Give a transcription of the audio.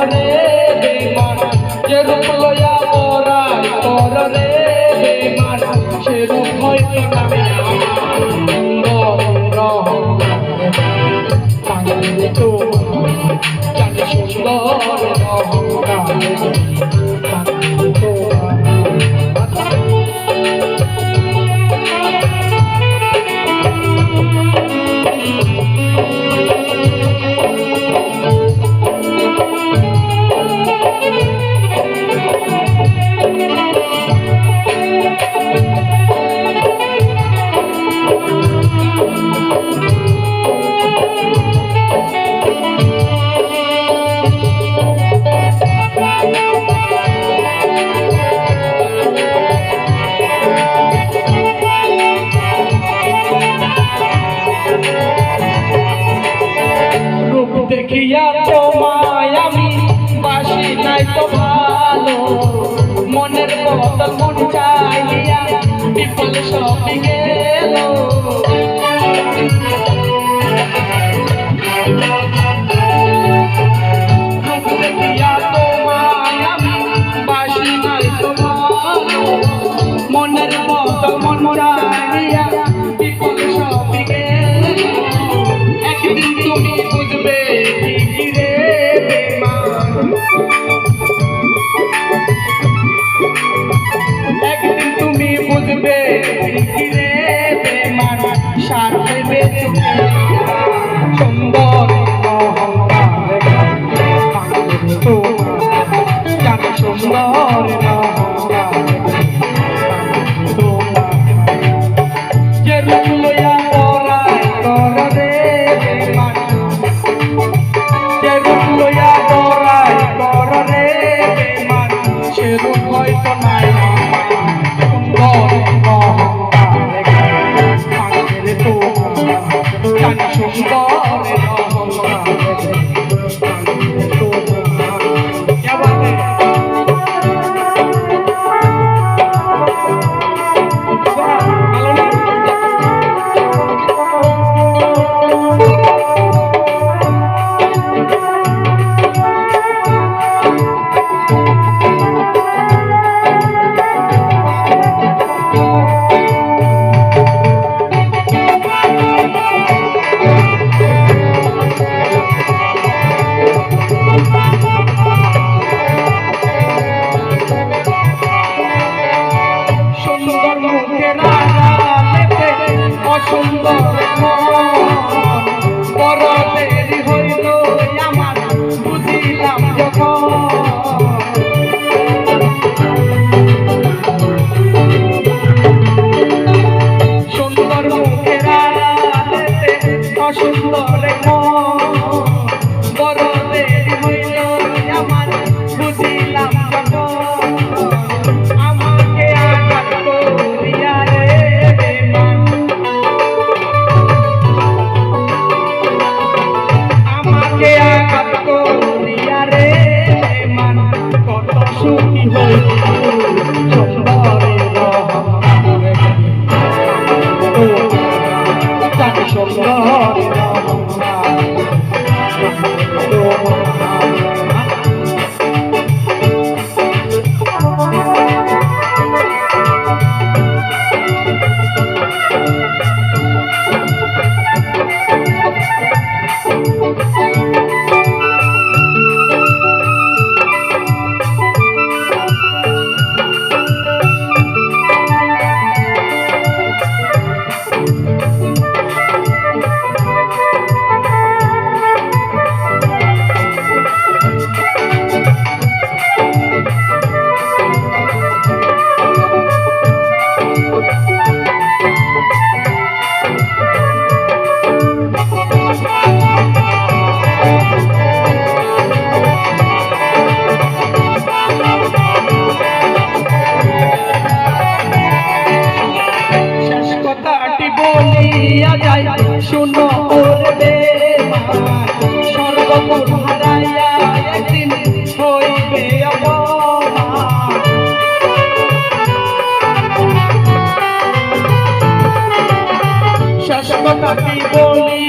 রে বেমান যে রূপ লয়া পরাই কর রে বেমান সে রূপ হয়তো নামে দেখিয়া তোমায় আমি বাসি নাই তো ভালো মনের বদল মন চাইয়া বিফল সবই গেল দেখিয়া তোমায় আমি বাসি নাই তো ভালো মনের বদল মন চাইয়া বিফল সবই গেল একদিন তুমি বুঝবে একদিন তুমি বুঝবে রে বেমান সাথে বেঁচে সুন্দর সুন্দর যে রূপ লইয়া পরাই কর রে বেমান যে রূপ লইয়া পরাই কর রে বেমান সে রূপ হয়তো নাই সুন্দর বড় দেরি হইল আমার বুঝিলাম যখন সুন্দর মুখের অসুন্দর বড় দেরি হইল আমার বুঝিলাম যখন আমাকে আঘাত করিয়া রে বেমান আঘাত করিয়া রে বেমান কত সুখী হই সুন্দরের শুনো ওরে সর্বগুণ হারাইয়া একদিন হইবে অপমান শেষ কথা কি বলি